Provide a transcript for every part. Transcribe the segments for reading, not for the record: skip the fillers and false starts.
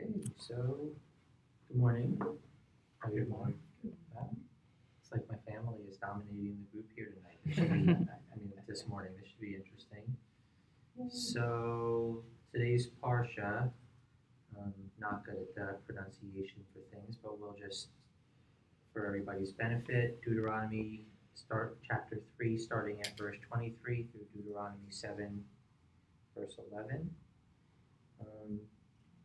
Okay, so good morning. Good morning. It's like my family is dominating the group here tonight. This morning. This should be interesting. So today's parsha, not good at the pronunciation for things, but we'll just, for everybody's benefit, Deuteronomy chapter 3, starting at verse 23 through Deuteronomy 7, verse 11.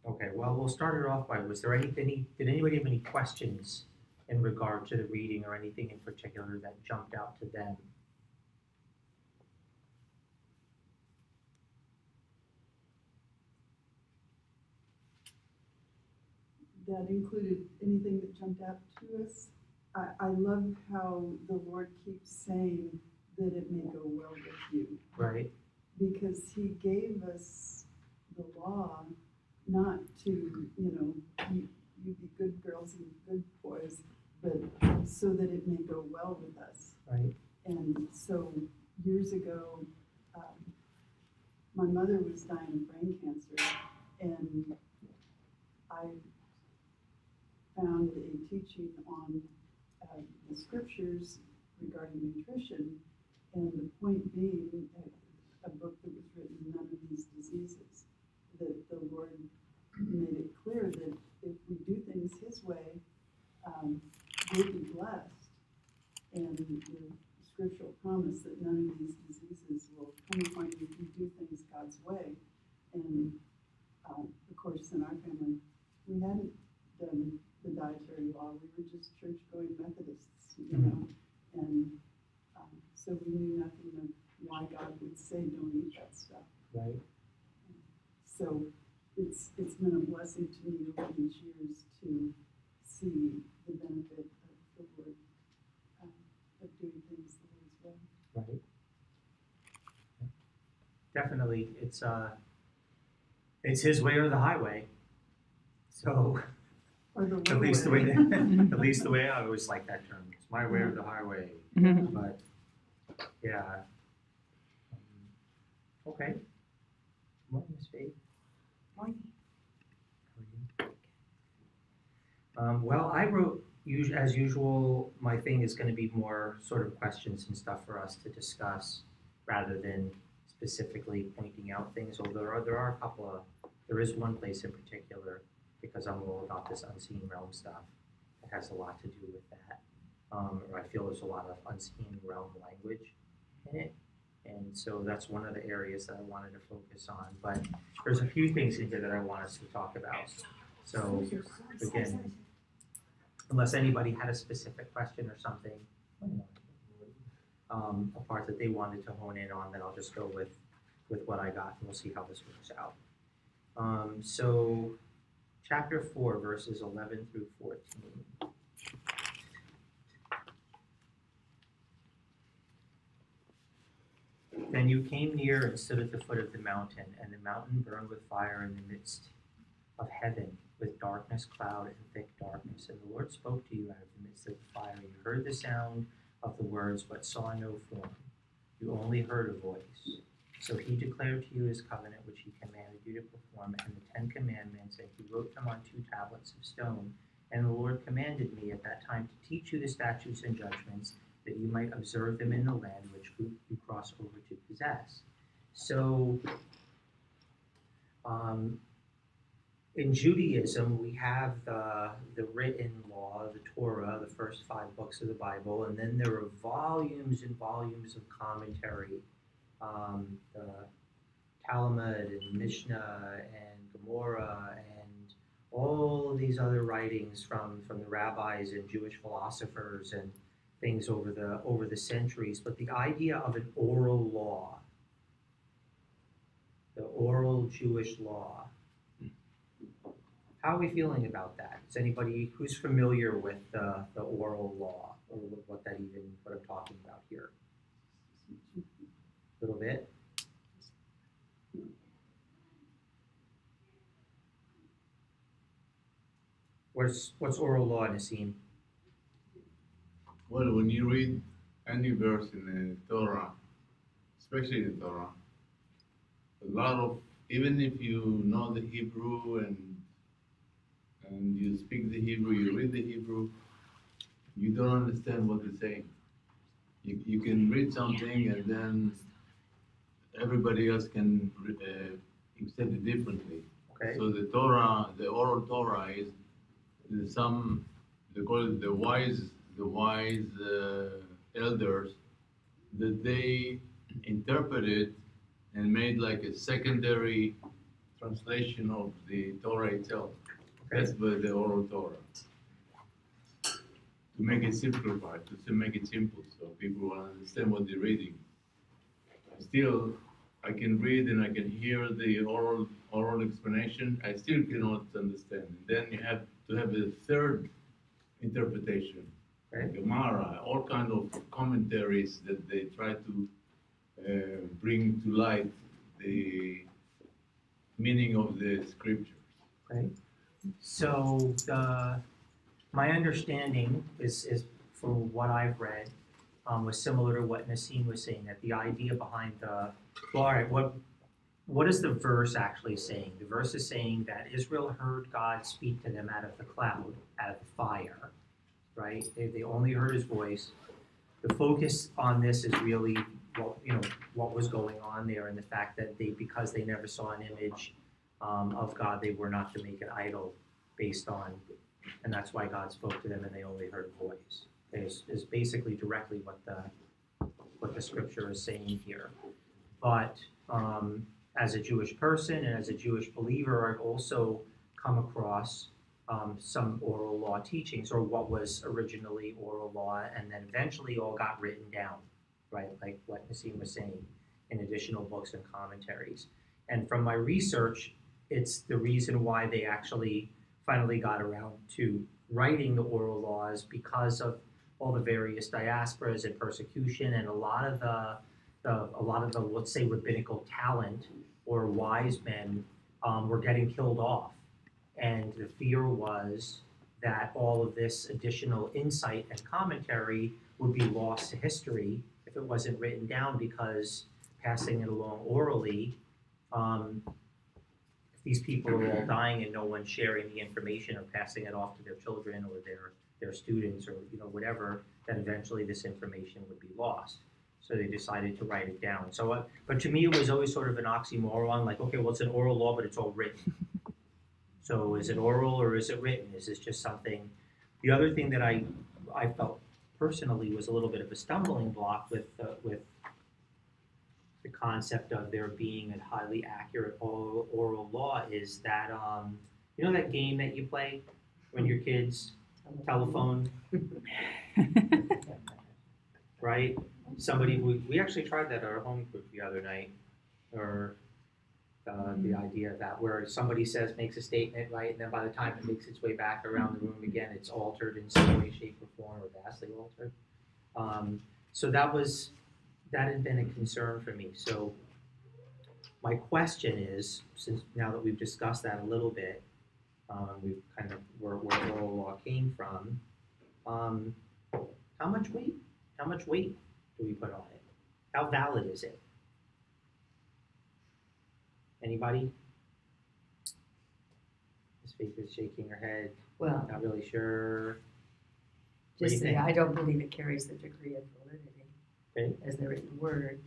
Okay, well, we'll start it off by, did anybody have any questions in regard to the reading or anything in particular that jumped out to them? That included anything that jumped out to us. I love how the Lord keeps saying that it may go well with you. Right. Because He gave us the law not to, you be good girls and good boys, but so that it may go well with us. Right. And so years ago, my mother was dying of brain cancer, and I found a teaching on the scriptures regarding nutrition, and the point being a book that was written, None of These Diseases, that the Lord made it clear that if we do things His way, we'll be blessed. And the scriptural promise that none of these diseases will come upon you if you do things God's way. And of course, in our family, we hadn't done the dietary law. We were just church-going Methodists, and so we knew nothing of why God would say don't eat that stuff. Right. So it's been a blessing to me over these years to see the benefit of the Lord, of doing things the Lord's way. Right. Definitely, it's His way or the highway. So. Or the At least the way I always like that term. It's my way or the highway. But yeah. Okay. Morning, Miss Faith. Morning. Well, I wrote, as usual, my thing is going to be more sort of questions and stuff for us to discuss rather than specifically pointing out things. Although there is one place in particular, because I'm all about this unseen realm stuff. It has a lot to do with that. Or I feel there's a lot of unseen realm language in it. And so that's one of the areas that I wanted to focus on. But there's a few things in here that I want us to talk about. So again, unless anybody had a specific question or something, a part that they wanted to hone in on, then I'll just go with what I got and we'll see how this works out. So chapter 4, verses 11 through 14. Then you came near and stood at the foot of the mountain, and the mountain burned with fire in the midst of heaven, with darkness, cloud, and thick darkness. And the Lord spoke to you out of the midst of the fire. You heard the sound of the words, but saw no form. You only heard a voice. So He declared to you His covenant, which He commanded you to perform, and the 10 Commandments, and He wrote them on 2 tablets of stone. And the Lord commanded me at that time to teach you the statutes and judgments, that you might observe them in the land which you cross over to possess. So, in Judaism, we have the written law, the Torah, the first 5 books of the Bible, and then there are volumes and volumes of commentary. The Talmud and Mishnah and Gemara and all of these other writings from the rabbis and Jewish philosophers and things over the centuries. But the idea of an oral law, the oral Jewish law, how are we feeling about that? Is anybody who's familiar with the oral law or what I'm talking about here? A little bit. What's oral law, Nassim? Well, when you read any verse in the Torah, especially the Torah, a lot of, even if you know the Hebrew and and you speak the Hebrew, you read the Hebrew, you don't understand what it's saying. You can read something and then everybody else can accept it differently. Okay. So the Torah, the oral Torah is some, they call it the wise elders, that they interpreted and made like a secondary translation of the Torah itself. Okay. That's the oral Torah. To make it simplified, to make it simple, so people will understand what they're reading. Still, I can read and I can hear the oral explanation. I still cannot understand. And then you have to have a third interpretation, Okay. Gemara, all kind of commentaries that they try to bring to light the meaning of the scriptures. Okay. So my understanding is from what I've read, was similar to what Nassim was saying, that the idea behind well, all right, what is the verse actually saying? The verse is saying that Israel heard God speak to them out of the cloud, out of the fire, right? They only heard his voice. The focus on this is really what was going on there, and the fact that because they never saw an image of God, they were not to make an idol based on, and that's why God spoke to them and they only heard a voice. Is basically directly what the scripture is saying here. But as a Jewish person and as a Jewish believer, I've also come across some oral law teachings, or what was originally oral law and then eventually all got written down, right? Like what Nassim was saying, in additional books and commentaries. And from my research, it's the reason why they actually finally got around to writing the oral laws, because of all the various diasporas and persecution, and a lot of the let's say rabbinical talent or wise men were getting killed off, and the fear was that all of this additional insight and commentary would be lost to history if it wasn't written down, because passing it along orally, if these people are all dying and no one's sharing the information or passing it off to their children or their students or whatever, then eventually this information would be lost. So they decided to write it down. So, but to me, it was always sort of an oxymoron. Like, okay, well, it's an oral law, but it's all written. So is it oral or is it written? Is this just something? The other thing that I felt personally was a little bit of a stumbling block with the concept of there being a highly accurate oral law is that that game that you play when you're kids, telephone, right? We actually tried that at our home group the other night, or the idea of that, where somebody makes a statement, right, and then by the time it makes its way back around the room again, it's altered in some way, shape, or form, or vastly altered. So that had been a concern for me. So my question is, since now that we've discussed that a little bit, we've kind of where oral law came from, how much weight do we put on it? How valid is it? Anybody? Ms. Faith is shaking her head, Well, not really sure. What do just you say, think? I don't believe it carries the degree of validity Okay. as the written word,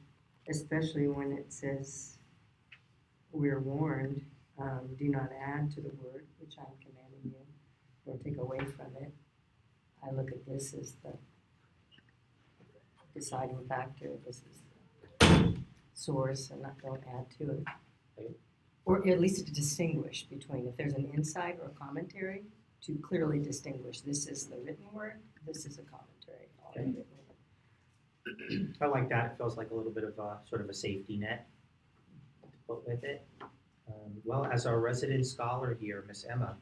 especially when it says, we're warned, do not add to the word which I'm commanding you, or take away from it. I look at this as the deciding factor. This is the source, and don't add to it. Okay. Or at least to distinguish between, if there's an insight or a commentary, to clearly distinguish, this is the written word, this is a commentary on the Okay. written word. I like that. It feels like a little bit of a sort of a safety net to put with it. Well, as our resident scholar here, Miss Emma,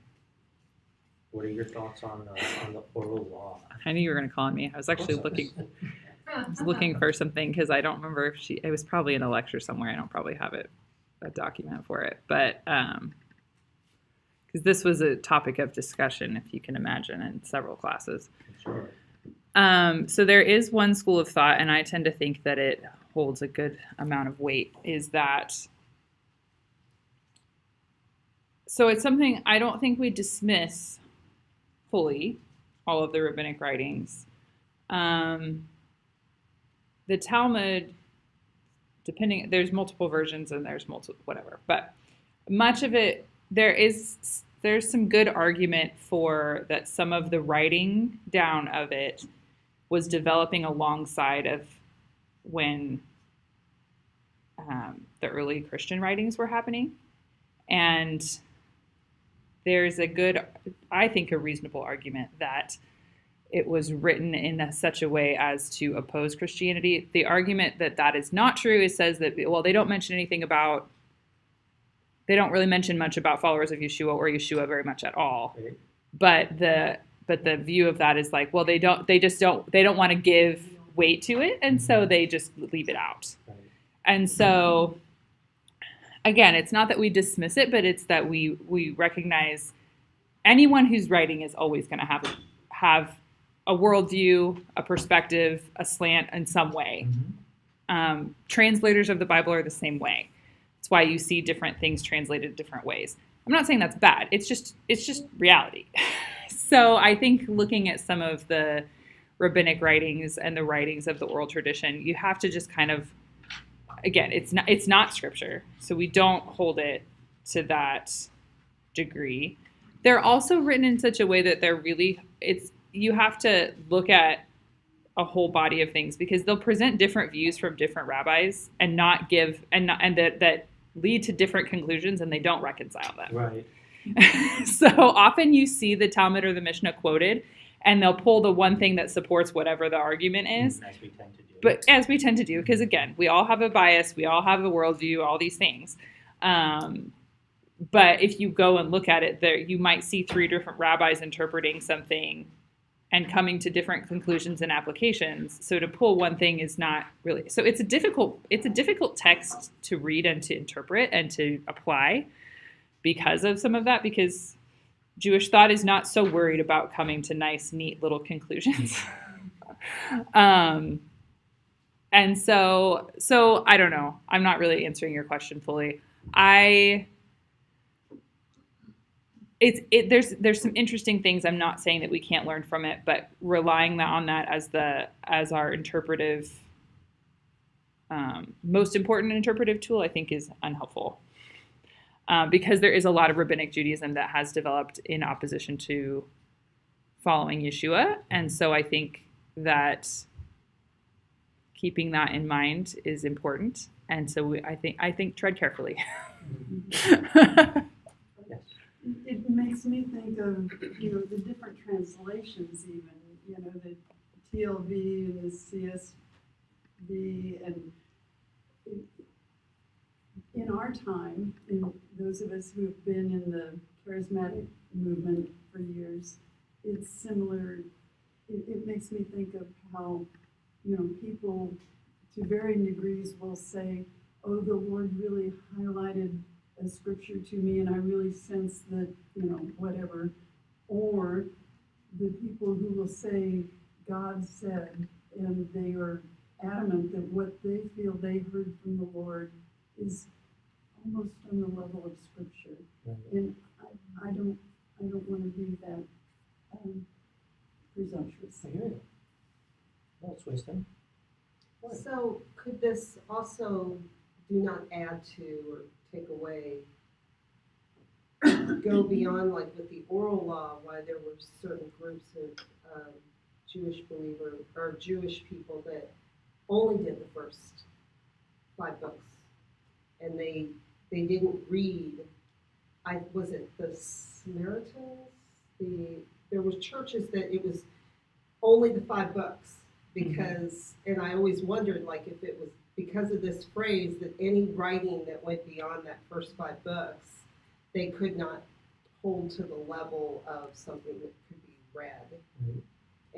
what are your thoughts on the oral law? I knew you were going to call on me. I was actually looking for something because I don't remember if it was probably in a lecture somewhere. I don't probably have a document for it, but because this was a topic of discussion, if you can imagine, in several classes. Sure. So there is one school of thought, and I tend to think that it holds a good amount of weight, is that So it's something I don't think we dismiss fully, all of the rabbinic writings. The Talmud, there's multiple versions and there's multiple whatever, but much of it, there's some good argument for that some of the writing down of it was developing alongside of when the early Christian writings were happening. And there's I think a reasonable argument that it was written in such a way as to oppose Christianity. The argument that is not true says that, well, they don't really mention much about followers of Yeshua or Yeshua very much at all. Right. But the view of that is like, well, they don't want to give weight to it, and so they just leave it out. Right. And so, again, it's not that we dismiss it, but it's that we recognize anyone who's writing is always going to have a worldview, a perspective, a slant in some way. Mm-hmm. Translators of the Bible are the same way. That's why you see different things translated different ways. I'm not saying that's bad. It's just reality. So I think looking at some of the rabbinic writings and the writings of the oral tradition, you have to just kind of, again, it's not scripture, so we don't hold it to that degree. They're also written in such a way that you have to look at a whole body of things, because they'll present different views from different rabbis and that lead to different conclusions, and they don't reconcile them. Right. So often you see the Talmud or the Mishnah quoted, and they'll pull the one thing that supports whatever the argument is. As we tend to do. As we tend to do, because again, we all have a bias, we all have a worldview, all these things. But if you go and look at it, you might see 3 different rabbis interpreting something and coming to different conclusions and applications. So to pull one thing is not really, so it's a difficult text to read and to interpret and to apply because of some of that, because Jewish thought is not so worried about coming to nice, neat little conclusions. And so I don't know. I'm not really answering your question fully. There's some interesting things. I'm not saying that we can't learn from it, but relying on that as our interpretive, most important interpretive tool, I think is unhelpful. Because there is a lot of rabbinic Judaism that has developed in opposition to following Yeshua. And so I think that keeping that in mind is important. And so I think tread carefully. Yes. It makes me think of, the different translations even, the TLV and the CSV, and in our time, in those of us who have been in the charismatic movement for years, it's similar. It makes me think of how, people to varying degrees will say, oh, the Lord really highlighted a scripture to me and I really sense that, whatever. Or the people who will say, God said, and they are adamant that what they feel they heard from the Lord is almost on the level of scripture. Right. And I don't want to be that presumptuous. I hear you. Well, it's wisdom. So could this also do not add to or take away, go beyond, like with the oral law, why there were certain groups of Jewish believers or Jewish people that only did the first 5 books, and they didn't read. Was it the Samaritans? There was churches that it was only the 5 books because, and I always wondered, like, if it was because of this phrase that any writing that went beyond that first 5 books, they could not hold to the level of something that could be read. Mm-hmm.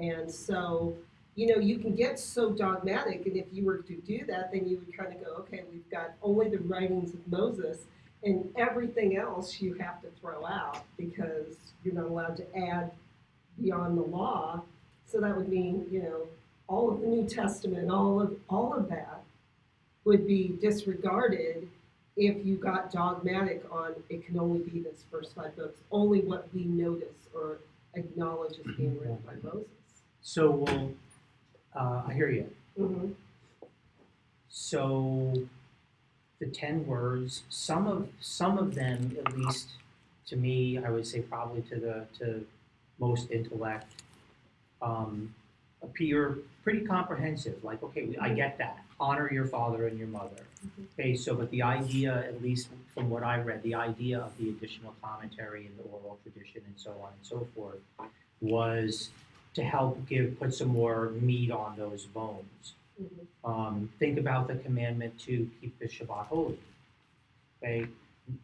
And so, you can get so dogmatic, and if you were to do that, then you would kind of go, okay, we've got only the writings of Moses, and everything else you have to throw out because you're not allowed to add beyond the law. So that would mean, all of the New Testament, all of that would be disregarded if you got dogmatic on it can only be this first 5 books, only what we notice or acknowledge as being written by Moses. So, well, I hear you. Mm-hmm. So, the 10 words, some of them, at least to me, I would say probably to most intellect, appear pretty comprehensive. Like, okay, I get that. Honor your father and your mother. Okay, so but the idea, at least from what I read, the idea of the additional commentary and the oral tradition and so on and so forth was to help put some more meat on those bones. Think about the commandment to keep the Shabbat holy. Okay,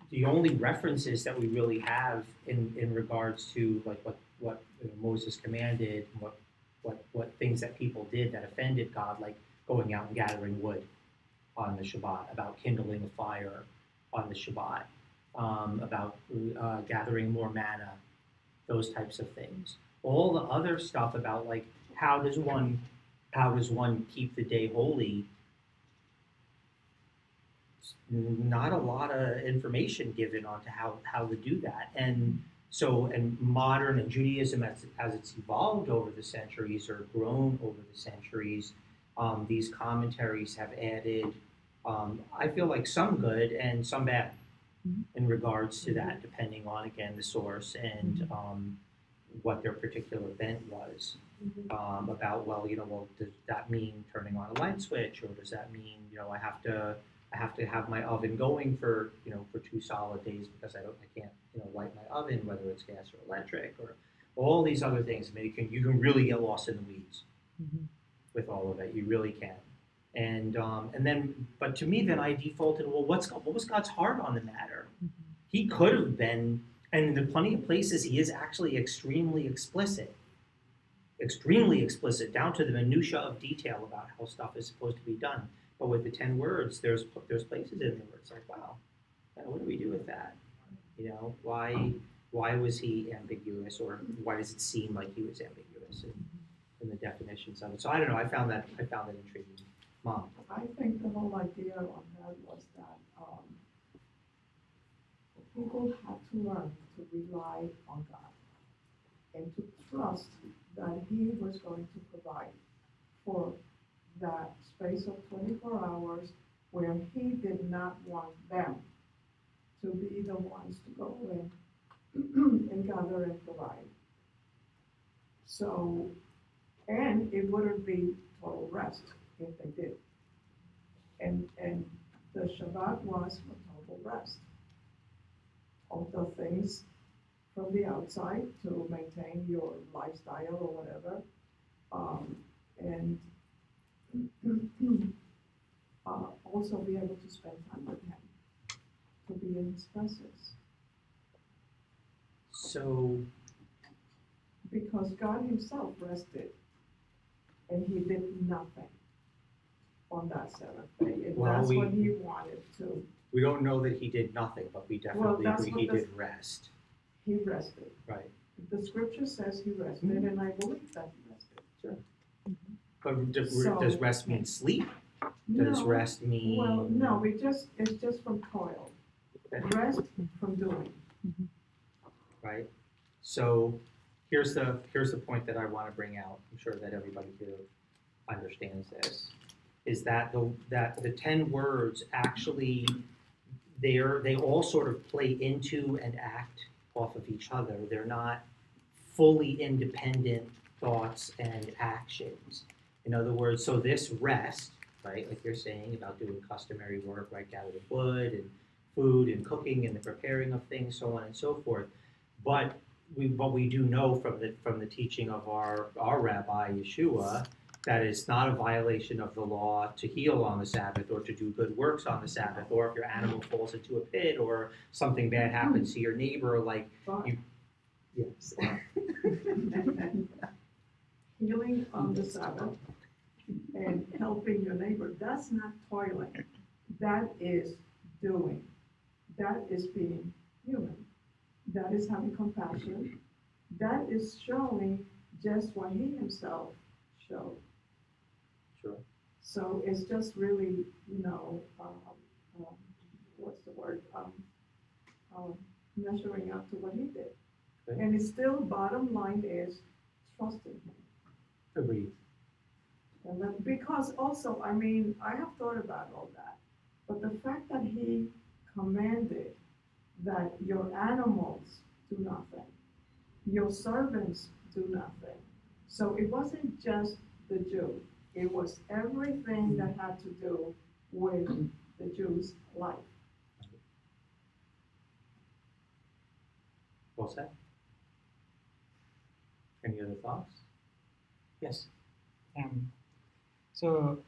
the only references that we really have in regards to like what Moses commanded, what things that people did that offended God, like going out and gathering wood on the Shabbat, about kindling a fire on the Shabbat, about gathering more manna, those types of things. All the other stuff about like how does one keep the day holy? Not a lot of information given on to how to do that. And so, and modern and Judaism as it's evolved over the centuries or grown over the centuries, these commentaries have added, I feel like some good and some bad in regards to that, depending on, again, the source and what their particular bent was. About, well, does that mean turning on a light switch, or does that mean, I have to have my oven going for 2 solid days because I can't light my oven, whether it's gas or electric, or all these other things. I mean, you can really get lost in the weeds with all of it. You really can. And then, but to me, then I defaulted. Well, what was God's heart on the matter? He could have been, and in the plenty of places, he is actually extremely explicit, down to the minutia of detail about how stuff is supposed to be done. But with the 10 words, there's places in there where it's like, wow, what do we do with that? Why was he ambiguous, or why does it seem like he was ambiguous in the definitions of it? So I don't know. I found that intriguing. Mom. I think the whole idea on that was that people had to learn to rely on God and to trust that He was going to provide for that space of 24 hours where He did not want them to be the ones to go in and gather and provide. So, and it wouldn't be total rest if they did. And the Shabbat was for total rest of the things from the outside to maintain your lifestyle or whatever, and also be able to spend time with Him, to be in His presence. So, because God Himself rested, and He did nothing on that 7th day, and that's what He wanted to. We don't know that he did nothing, but we definitely agree he did rest. He rested. Right. The scripture says He rested, and I believe that He rested. Sure. But does rest mean sleep? Does rest mean? Well, no, it's just from toil. Rest from doing. Right. So here's the point that I want to bring out. I'm sure that everybody here understands this. Is that the 10 words actually they all sort of play into and act off of each other. They're not fully independent thoughts and actions. In other words, so this rest, right, like you're saying about doing customary work, right, gathering wood and food and cooking and the preparing of things, so on and so forth. But we do know from the teaching of our Rabbi Yeshua that it's not a violation of the law to heal on the Sabbath or to do good works on the Sabbath, or if your animal falls into a pit or something bad happens to your neighbor, like you. Yes. Healing on the Sabbath and helping your neighbor, that's not toiling. That is doing. That is being human. That is having compassion. That is showing just what He Himself showed. Sure. So it's just really, what's the word, measuring up to what he did. Okay. And it's still, bottom line is trusting him. Agreed. And then, because also, I mean, I have thought about all that, but the fact that he commanded that your animals do nothing, your servants do nothing. So it wasn't just the Jew, it was everything that had to do with the Jew's life. Well said. Any other thoughts? Yes. So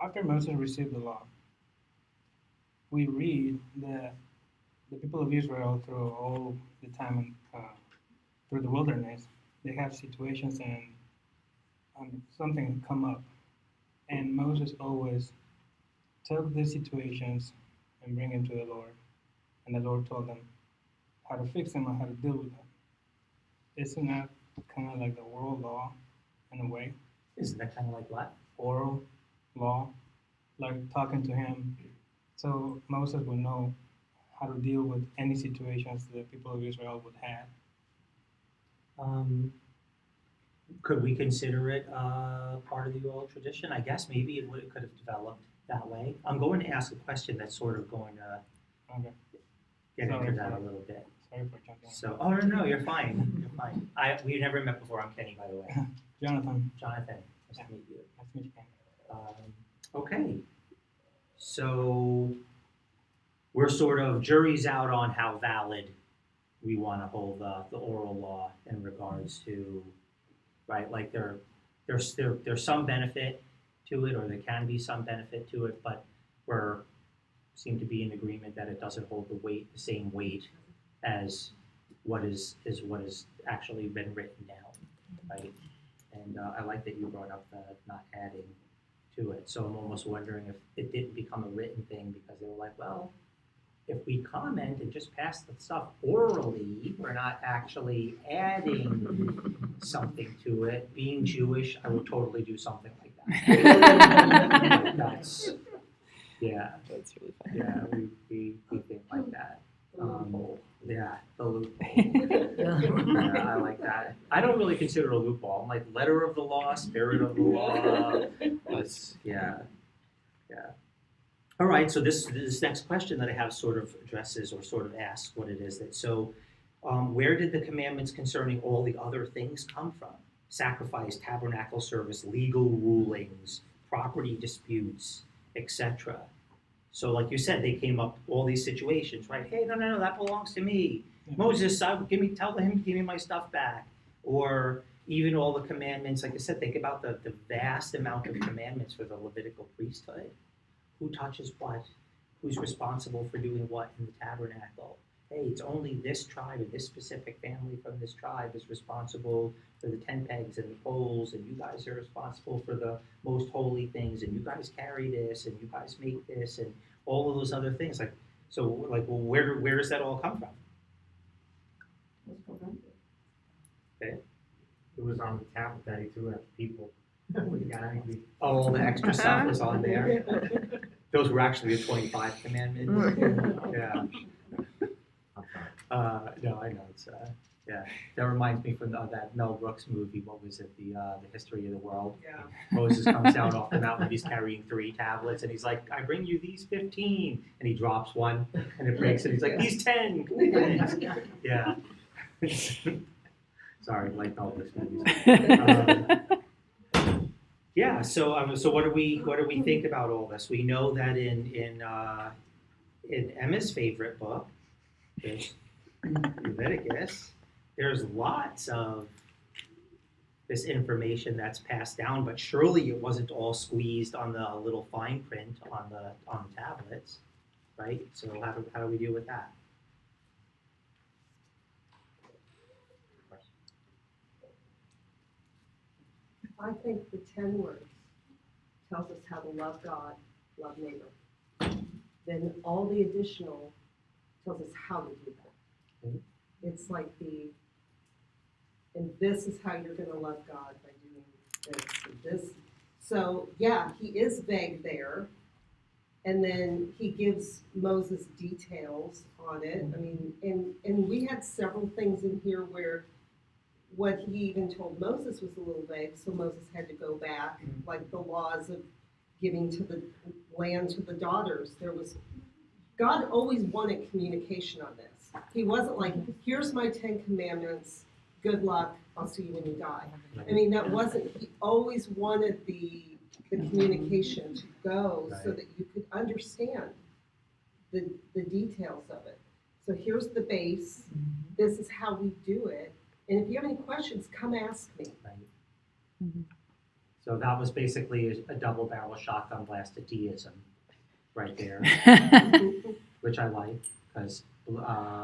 after Moses received the law, we read that the people of Israel through all the time through the wilderness, they have situations and something come up. And Moses always took these situations and bring them to the Lord. And the Lord told them how to fix them and how to deal with them. Isn't that kind of like the world law in a way? Isn't that kind of like what? Oral law, like talking to him. So Moses would know how to deal with any situations that the people of Israel would have. Could we consider it part of the oral tradition? I guess maybe it could have developed that way. I'm going to ask a question that's sort of going to Okay. get Sorry into for that a that. little bit. Sorry for jumping. So, oh no, you're fine. You're fine. We never met before. I'm Kenny, by the way. Jonathan, Jonathan, nice to meet you. nice to meet you, Ken. Okay, so we're sort of jury's out on how valid we want to hold the oral law in regards to, right? Like there's some benefit to it, or there can be some benefit to it, but we're seem to be in agreement that it doesn't hold the same weight as what is actually been written down, right? And I like that you brought up the not adding to it. So I'm almost wondering if it didn't become a written thing because they were like, well, if we comment and just pass the stuff orally, we're not actually adding something to it. Being Jewish, I would totally do something like that. That's That's really funny. yeah, we think like that. Yeah, the loophole. Yeah, I like that. I don't really consider it a loophole. I'm like letter of the law, spirit of the law. Yeah. All right, so this next question that I have sort of addresses or sort of asks what it is that, so where did the commandments concerning all the other things come from? Sacrifice, tabernacle service, legal rulings, property disputes, etc. So like you said, they came up all these situations, right? Hey, no, that belongs to me. Moses, tell him to give me my stuff back. Or even all the commandments, like I said, think about the vast amount of commandments for the Levitical priesthood. Who touches what? Who's responsible for doing what in the tabernacle? Hey, it's only this tribe and this specific family from this tribe is responsible for the tent pegs and the poles, and you guys are responsible for the most holy things, and you guys carry this, and you guys make this, and all of those other things. Well, where does that all come from? Was commanded. It was on the tablet that he threw at the people when he got angry. Oh, all the extra stuff is on there. Those were actually the 25 commandments. Yeah. No, I know. It's yeah. That reminds me from that Mel Brooks movie. What was it? The History of the World. Yeah. Moses comes down off the mountain. He's carrying 3 tablets, and he's like, "I bring you these 15," and he drops one, and it breaks, and he's like, "These 10." Yeah. Sorry, like Mel Brooks movies. Yeah. So what do we think about all this? We know that in Emma's favorite book, there's Leviticus. There's lots of this information that's passed down, but surely it wasn't all squeezed on the little fine print on the tablets, right? So how do we deal with that? I think the 10 words tells us how to love God, love neighbor. Then all the additional tells us how to do that. Mhm. It's like and this is how you're gonna love God by doing this and this. So yeah, he is vague there, And then he gives Moses details on it. I mean, and we had several things in here where what he even told Moses was a little vague, so Moses had to go back, like the laws of giving to the land to the daughters. God always wanted communication on this. He wasn't like, here's my 10 commandments, good luck, I'll see you when you die. I mean, that wasn't, he always wanted the communication to go so that you could understand the details of it. So here's the base, this is how we do it, and if you have any questions, come ask me. Right. Mhm. So that was basically a double barrel shotgun blast of deism right there, which I like, because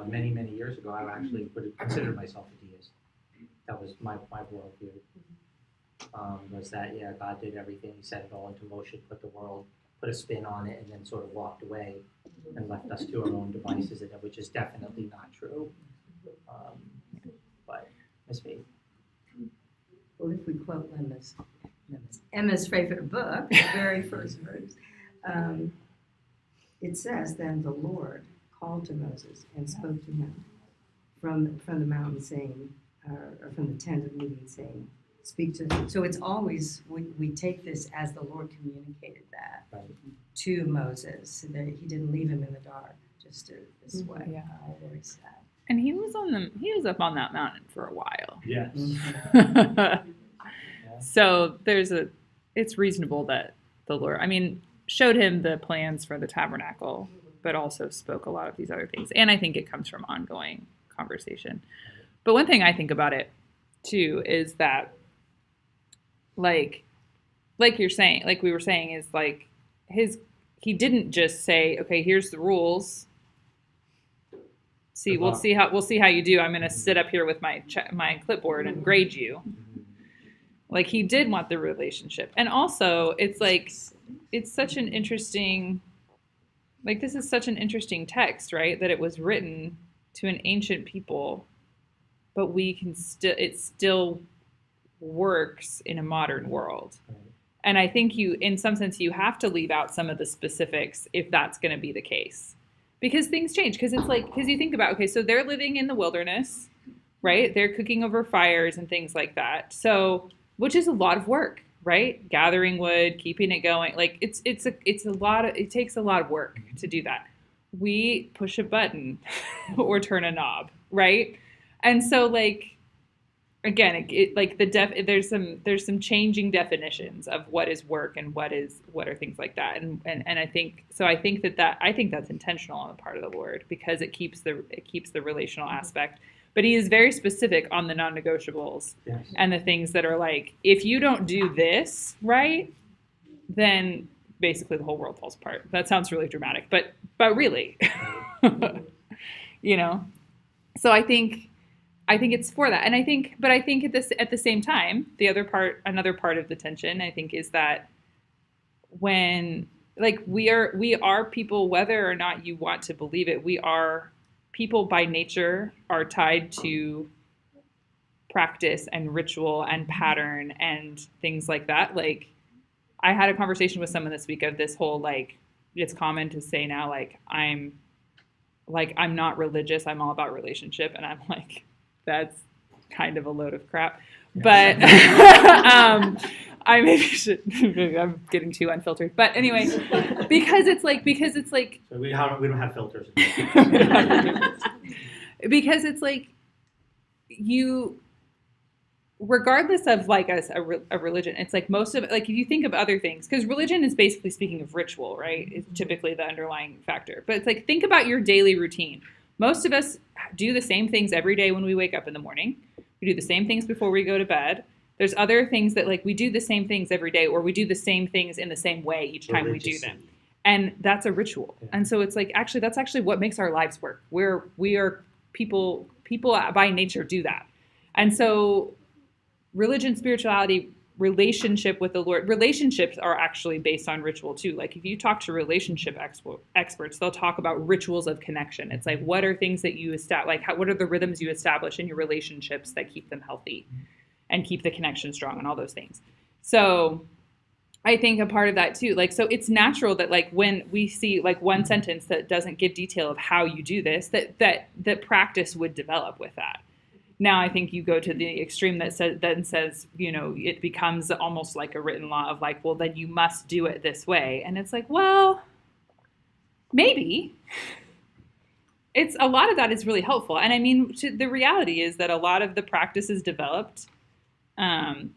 many, many years ago, I actually would have considered myself a deist. That was my worldview. Was that, yeah, God did everything, he set it all into motion, put a spin on it, and then sort of walked away and left us to our own devices, which is definitely not true. But Ms. Faith. Well, if we quote Emma's favorite book, the very first verse, it says, "Then the Lord called to Moses and spoke to him from the mountain, saying, or from the tent of meeting, saying, speak to him." So it's always, we take this as the Lord communicated that to Moses, so that he didn't leave him in the dark, just this way. Yeah. Very sad. And he was up on that mountain for a while. Yes. So it's reasonable that the Lord, showed him the plans for the tabernacle, but also spoke a lot of these other things. And I think it comes from ongoing conversation. But one thing I think about it too is that, like you're saying, like we were saying, is like he didn't just say, okay, here's the rules. We'll see how you do. I'm going to sit up here with my clipboard and grade you. Like, he did want the relationship. And also, it's like, it's such an interesting, like, this is such an interesting text, right? That it was written to an ancient people, but it still works in a modern world. And I think in some sense, you have to leave out some of the specifics if that's going to be the case. Because things change. Because you think about, okay, so they're living in the wilderness, right? They're cooking over fires and things like that. So, which is a lot of work, right? Gathering wood, keeping it going. Like, it takes a lot of work to do that. We push a button or turn a knob, right? And so, like, again, there's some changing definitions of what is work and what are things like that, and I think that's intentional on the part of the Lord, because it keeps the relational aspect, but he is very specific on the non-negotiables. Yes. And the things that are like, if you don't do this right, then basically the whole world falls apart. That sounds really dramatic, but really, So I think it's for that. And I think at the same time, another part of the tension, I think, is that when, like, we are people, whether or not you want to believe it, we are people by nature, are tied to practice and ritual and pattern and things like that. Like, I had a conversation with someone this week of this whole, like, it's common to say now, I'm not religious, I'm all about relationship. And I'm like, that's kind of a load of crap. But I maybe should, I'm getting too unfiltered. But anyway, because it's like So we don't have filters. Because it's like, you, regardless of like a religion, it's like most of it, like if you think of other things, because religion is basically speaking of ritual, right? It's typically the underlying factor. But it's like, think about your daily routine. Most of us do the same things every day when we wake up in the morning. We do the same things before we go to bed. There's other things that, like, we do the same things every day, or we do the same things in the same way each time we do them. And that's a ritual. Yeah. And so it's like, actually, that's actually what makes our lives work. We are people by nature do that. And so religion, spirituality, relationship with the Lord, relationships are actually based on ritual too. Like, if you talk to relationship experts, they'll talk about rituals of connection. It's like, what are things that you establish, what are the rhythms you establish in your relationships that keep them healthy and keep the connection strong and all those things. So I think a part of that too, like, so it's natural that like when we see like one sentence that doesn't give detail of how you do this, that practice would develop with that. Now I think you go to the extreme that says, you know, it becomes almost like a written law of like, well, then you must do it this way. And it's like, well, maybe. It's a lot of that is really helpful. And I mean, the reality is that a lot of the practices developed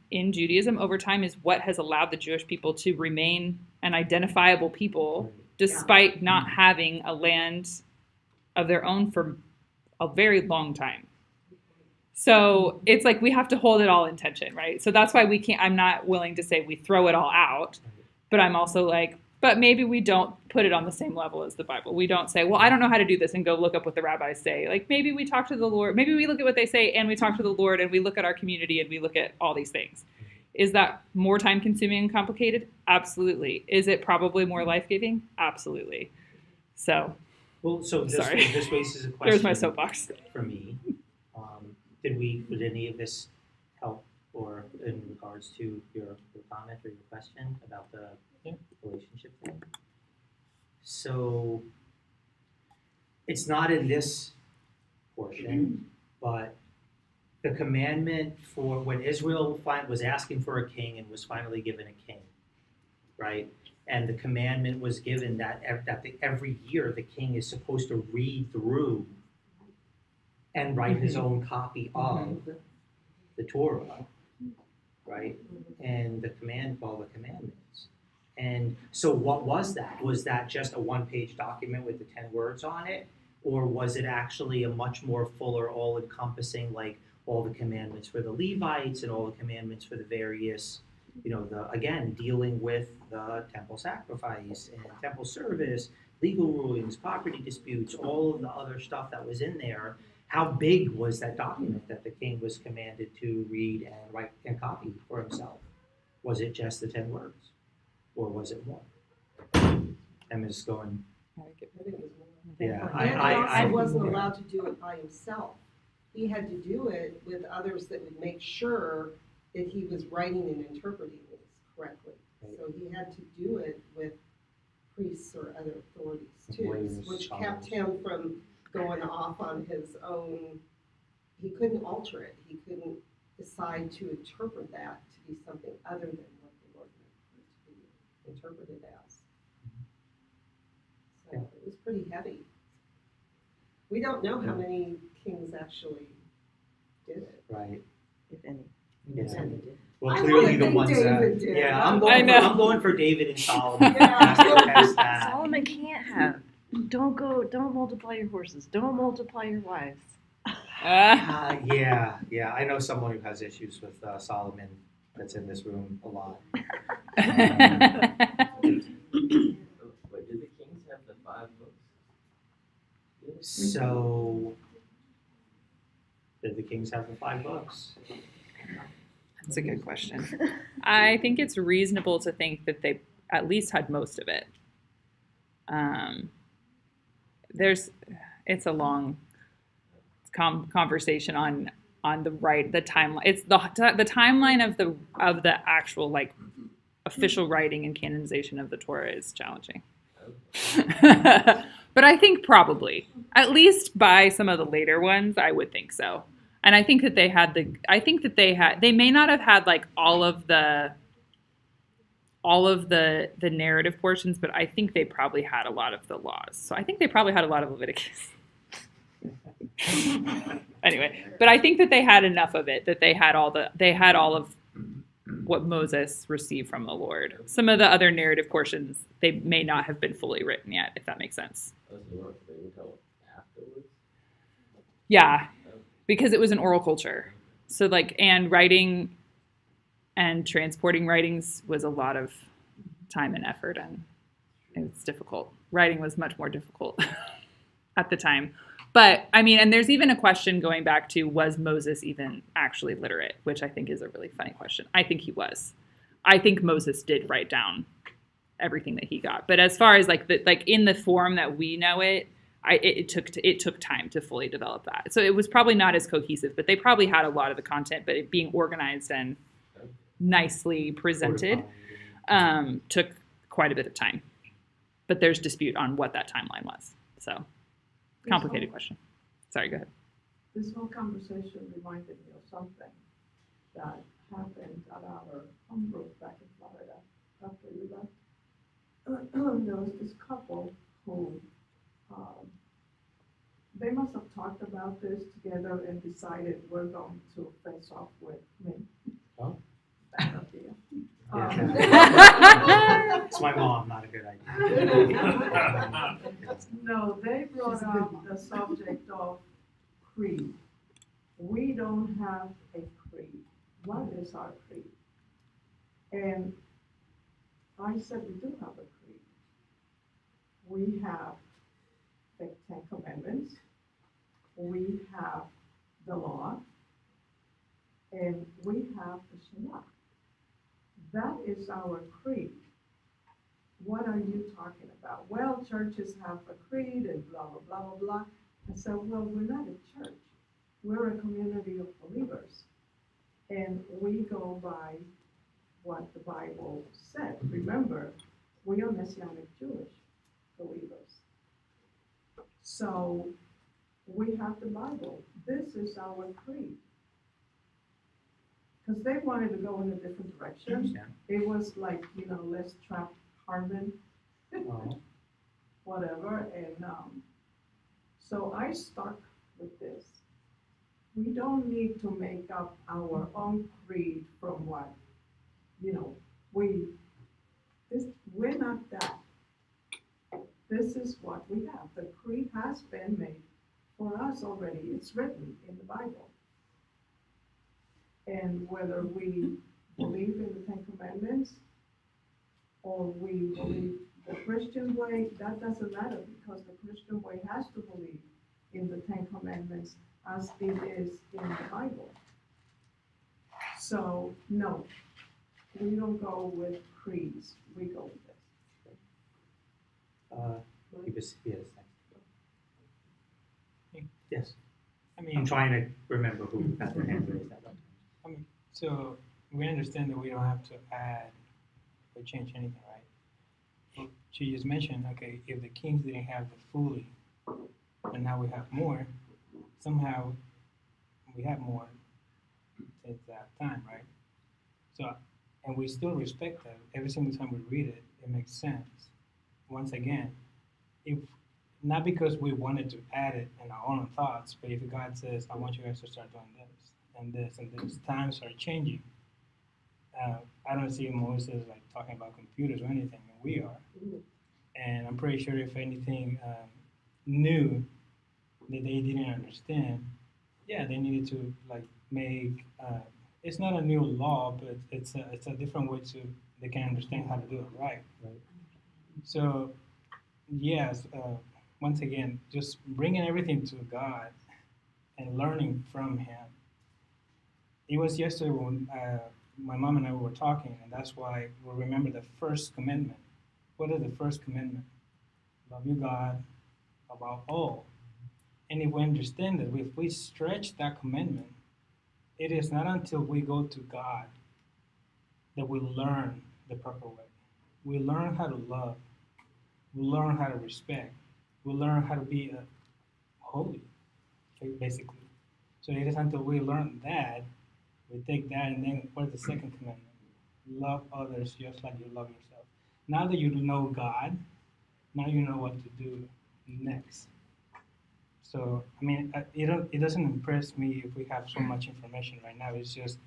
in Judaism over time is what has allowed the Jewish people to remain an identifiable people despite not having a land of their own for a very long time. So it's like we have to hold it all in tension, right? So that's why I'm not willing to say we throw it all out, but I'm also like, but maybe we don't put it on the same level as the Bible. We don't say, well, I don't know how to do this and go look up what the rabbis say. Like maybe we talk to the Lord, maybe we look at what they say and we talk to the Lord and we look at our community and we look at all these things. Is that more time consuming and complicated? Absolutely. Is it probably more life-giving? Absolutely. So, Well, so this raises a question. There's my soapbox. For me. Would any of this help or in regards to your comment or your question about the relationship thing? So it's not in this portion, but the commandment for when Israel was asking for a king and was finally given a king, right? And the commandment was given that every year the king is supposed to read through and write his own copy of the Torah, right? And the commandments. And so what was that? Was that just a one-page document with the 10 words on it? Or was it actually a much more fuller, all-encompassing, like all the commandments for the Levites and all the commandments for the various, dealing with the temple sacrifice and temple service, legal rulings, property disputes, all of the other stuff that was in there? How big was that document that the king was commanded to read and write and copy for himself? Was it just the 10 words? Or was it more? I'm just going, I think it was more. yeah. And he wasn't allowed to do it by himself. He had to do it with others that would make sure that he was writing and interpreting this correctly. So he had to do it with priests or other authorities too, which kept him from going off on his own. He couldn't alter it. He couldn't decide to interpret that to be something other than what the Lord meant it to be interpreted as. So it was pretty heavy. We don't know how many kings actually did it. Right. If any. Yeah. Did. Well, I clearly would the think ones David did. yeah, I I'm going for David and Solomon. Yeah. Test that. Solomon can't have. Don't multiply your horses. Don't multiply your wives. Yeah. I know someone who has issues with Solomon that's in this room a lot. But did the kings have the 5 books? So, did the kings have the 5 books? That's a good question. I think it's reasonable to think that they at least had most of it. It's a long conversation on the timeline. It's the timeline of the actual like official writing and canonization of the Torah is challenging. But I think probably, at least by some of the later ones, I would think so. And I think that they may not have had like all of the narrative portions, but I think they probably had a lot of the laws. So I think they probably had a lot of Leviticus. Anyway, but I think that they had enough of it, that they had all of what Moses received from the Lord. Some of the other narrative portions, they may not have been fully written yet, if that makes sense. Afterwards? Yeah, because it was an oral culture. So and writing and transporting writings was a lot of time and effort, and it's difficult. Writing was much more difficult at the time. But, I mean, and there's even a question going back to, was Moses even actually literate? Which I think is a really funny question. I think he was. I think Moses did write down everything that he got. But as far as, in the form that we know it, it took time to fully develop that. So it was probably not as cohesive, but they probably had a lot of the content, but it being organized and nicely presented. took quite a bit of time. But there's dispute on what that timeline was. So, complicated question. Sorry, go ahead. This whole conversation reminded me of something that happened at our home group back in Florida after you left. There was this couple who, they must have talked about this together and decided we're going to face off with me. Oh. Bad idea. Yeah. It's my mom, not a good idea. No, they brought up the subject of creed. We don't have a creed. What is our creed? And I said we do have a creed. We have the Ten Commandments. We have the law. And we have the Shema. That is our creed. What are you talking about? Well, churches have a creed and blah, blah, blah, blah, blah. I said, well, we're not a church. We're a community of believers. And we go by what the Bible said. Remember, we are Messianic Jewish believers. So we have the Bible. This is our creed. Because they wanted to go in a different direction. Yeah. It was like, let's trap Harmon, Oh. whatever. And so I stuck with this. We don't need to make up our own creed from what, we're not that. This is what we have. The creed has been made for us already. It's written in the Bible. And whether we believe in the Ten Commandments or we believe the Christian way, that doesn't matter because the Christian way has to believe in the Ten Commandments as it is in the Bible. So, no, we don't go with creeds, we go with this. Yes. I I'm mean, trying to remember who got their hand raised that one. so we understand that we don't have to add or change anything, right? But she just mentioned, okay, if the kings didn't have the fully, and now we have more, somehow we have more since that time, right? So, and we still respect that. Every single time we read it, it makes sense. Once again, if not because we wanted to add it in our own thoughts, but if God says, I want you guys to start doing this and this and this, times are changing. I don't see Moses like talking about computers or anything, and we are. And I'm pretty sure if anything new that they didn't understand, yeah, they needed to like make. It's not a new law, but it's a different way to they can understand how to do it right. So, yes, once again, just bringing everything to God and learning from Him. It was yesterday when my mom and I were talking, and that's why we remember the first commandment. What is the first commandment? Love your God above all. And if we understand that, if we stretch that commandment, it is not until we go to God that we learn the proper way. We learn how to love. We learn how to respect. We learn how to be holy, basically. So it is until we learn that, we take that, and then what is the second commandment? Love others just like you love yourself. Now that you know God, now you know what to do next. So, I mean, it doesn't impress me if we have so much information right now. It's just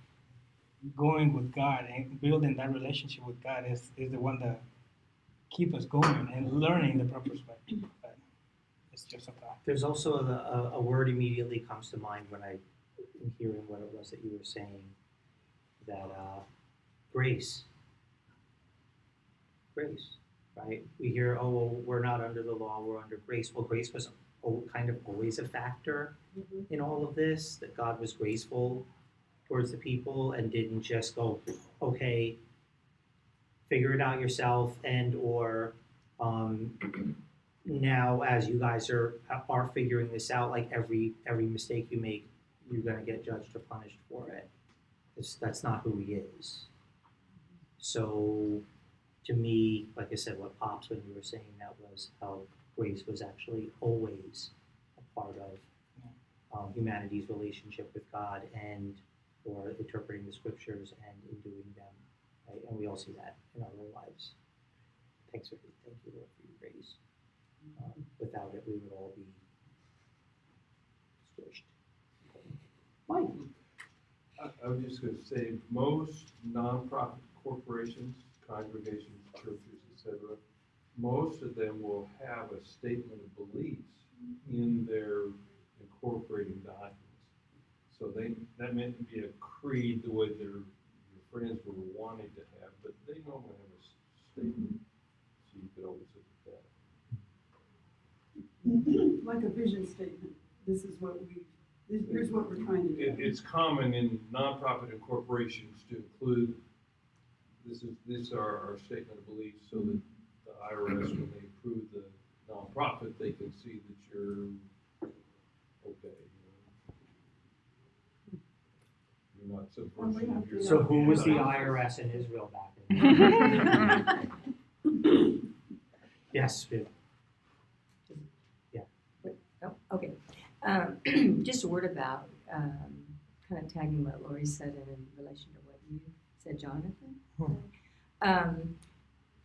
going with God and building that relationship with God is the one that keep us going and learning the proper way. But it's just a thought. There's also a word immediately comes to mind when I'm hearing what it was that you were saying, that grace, right? We hear, oh, well, we're not under the law, we're under grace. Well, grace was kind of always a factor in all of this, that God was graceful towards the people and didn't just go, okay, figure it out yourself, and or now as you guys are figuring this out, like every mistake you make, you're going to get judged or punished for it. That's not who He is. So to me, like I said, what pops when you were saying that was how grace was actually always a part of humanity's relationship with God and or interpreting the scriptures and in doing them, right? And we all see that in our own lives. Thank you, Lord, for your grace. Without it, we would all be squished. Mike. I was just going to say, most nonprofit corporations, congregations, churches, etc., most of them will have a statement of beliefs in their incorporating documents. So that may not be a creed the way your friends were wanting to have, but they normally have a statement, so you could always look at that. Like a vision statement, here's what we're trying to do. It's common in nonprofit and corporations to include, these are our statement of beliefs, so that the IRS, when they approve the nonprofit, they can see that you're okay. You're not subversive. You're So who was the IRS in Israel back then? Yes, Viv. Oh, okay. Just a word about kind of tagging what Lori said in relation to what you said, Jonathan.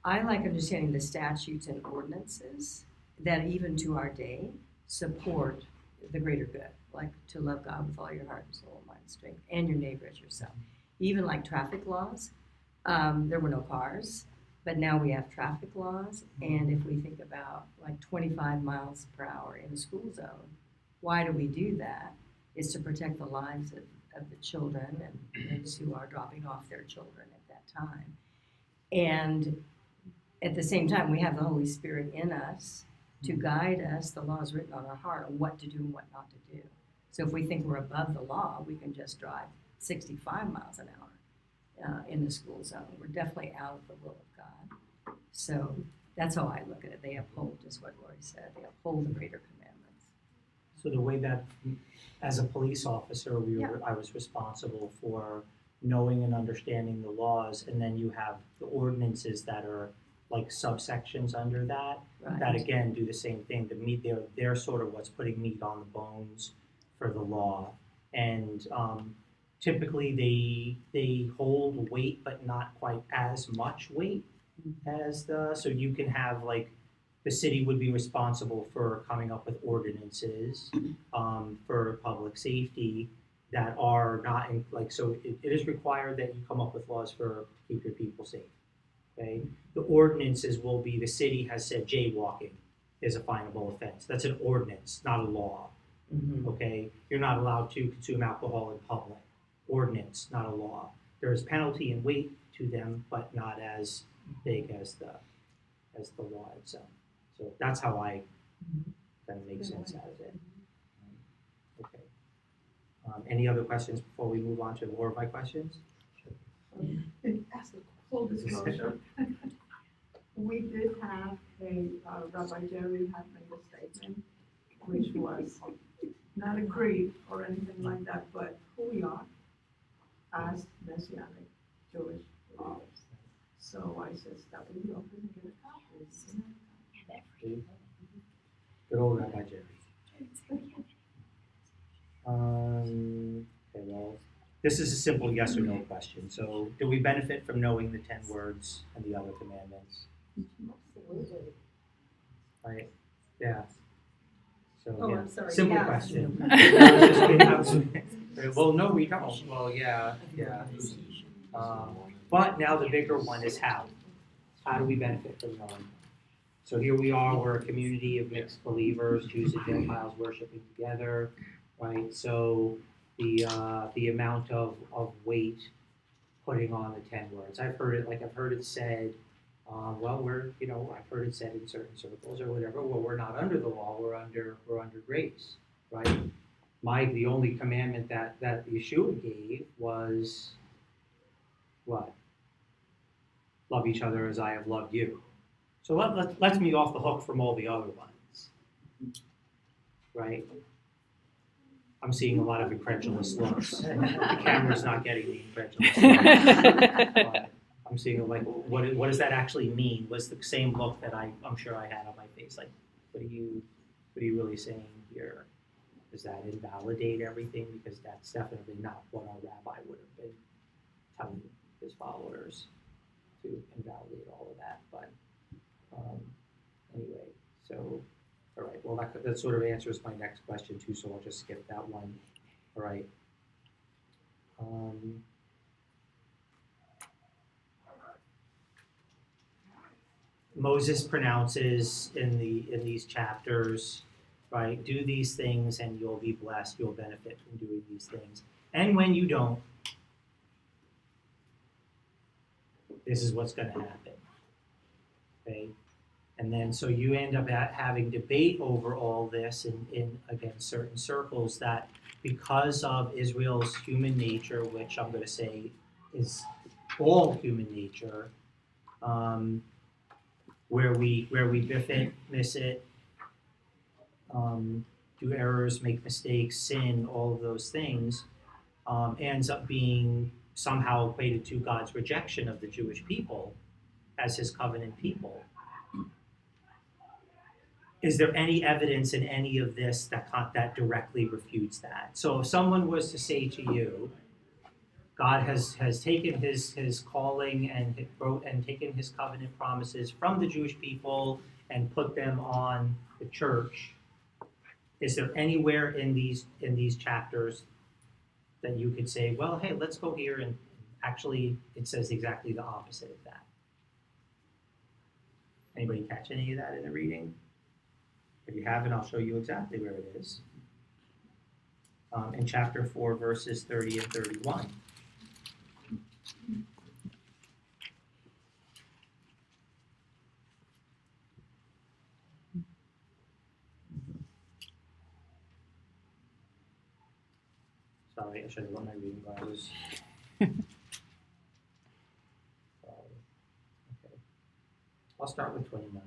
I like understanding the statutes and ordinances that even to our day support the greater good, like to love God with all your heart and soul, mind, and strength, and your neighbor as yourself. Even like traffic laws, there were no cars, but now we have traffic laws, and if we think about like 25 miles per hour in the school zone, why do we do that? It's to protect the lives of the children and those who are dropping off their children at that time. And at the same time, we have the Holy Spirit in us to guide us. The law is written on our heart on what to do and what not to do. So if we think we're above the law, we can just drive 65 miles an hour in the school zone. We're definitely out of the will of God. So that's how I look at it. They uphold, just what Lori said, they uphold the greater commandments. So the way that, as a police officer, I was responsible for knowing and understanding the laws, and then you have the ordinances that are like subsections under that, that again do the same thing. The meat, they're sort of what's putting meat on the bones for the law, and typically they hold weight, but not quite as much weight as so you can have like the city would be responsible for coming up with ordinances for public safety that are not in, like, so it is required that you come up with laws for keep your people safe. Okay, the ordinances will be, the city has said jaywalking is a finable offense. That's an ordinance, not a law. Okay, you're not allowed to consume alcohol in public. Ordinance, not a law. There is penalty and weight to them, but not as big as the law itself. So that's how I kind of make sense out of it. Okay. Any other questions before we move on to more of my questions? Full disclosure, we did have Rabbi Jerry had made a statement, which was not agreed or anything like that, but who we are as Messianic Jewish believers. So I said, stop in the office and get a copy. Good old Rabbi Jerry. Okay, well, this is a simple yes or no question. So, do we benefit from knowing the 10 words and the other commandments? Absolutely. Right? Yeah. So, Oh, yeah. I'm sorry. Simple Yeah. question. Well, no, we don't. Well, yeah. But now the bigger one is how. How do we benefit from knowing? So here we are, we're a community of mixed believers, Jews and Gentiles worshiping together, right? So the amount of weight putting on the 10 words. I've heard it said, well, I've heard it said in certain circles or whatever, well, we're not under the law, we're under grace, right? The only commandment that Yeshua gave was what? Love each other as I have loved you. So let's me off the hook from all the other ones, right? I'm seeing a lot of incredulous looks. The camera's not getting the incredulous looks. I'm seeing like, what does that actually mean? Was the same look that I'm sure I had on my face. Like, what are you really saying here? Does that invalidate everything? Because that's definitely not what our rabbi would have been telling his followers, to invalidate all of that. But anyway, so, all right, well, that sort of answers my next question too, so I'll just skip that one. All right. Moses pronounces in these chapters, right? Do these things and you'll be blessed. You'll benefit from doing these things. And when you don't, this is what's going to happen. Okay? And then so you end up having debate over all this in again certain circles, that because of Israel's human nature, which I'm going to say is all human nature, where we biff it, miss it, do errors, make mistakes, sin, all of those things, ends up being somehow equated to God's rejection of the Jewish people as his covenant people. Is there any evidence in any of this that directly refutes that? So if someone was to say to you, God has taken his calling and taken his covenant promises from the Jewish people and put them on the church, is there anywhere in these chapters that you could say, well, hey, let's go here, and actually it says exactly the opposite of that? Anybody catch any of that in the reading? If you haven't, I'll show you exactly where it is. In chapter 4, verses 30 and 31. Sorry, I should have got my reading glasses. Sorry. Okay. I'll start with 29.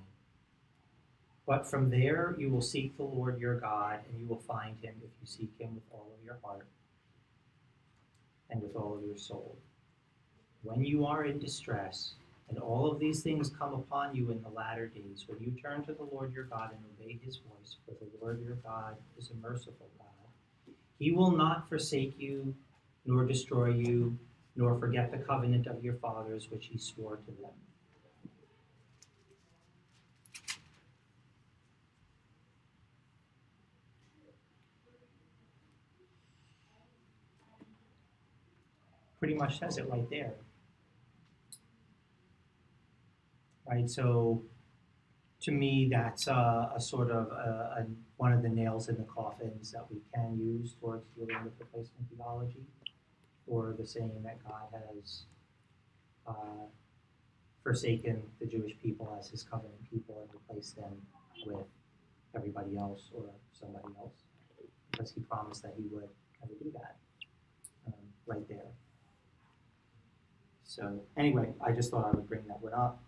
But from there you will seek the Lord your God, and you will find him if you seek him with all of your heart and with all of your soul. When you are in distress, and all of these things come upon you in the latter days, when you turn to the Lord your God and obey his voice, for the Lord your God is a merciful God. He will not forsake you, nor destroy you, nor forget the covenant of your fathers, which he swore to them. Pretty much says it right there. Right, so to me, that's a sort of one of the nails in the coffins that we can use towards dealing with replacement theology, or the saying that God has forsaken the Jewish people as his covenant people and replaced them with everybody else or somebody else, because he promised that he would never do that. Right there. So anyway, I just thought I would bring that one up.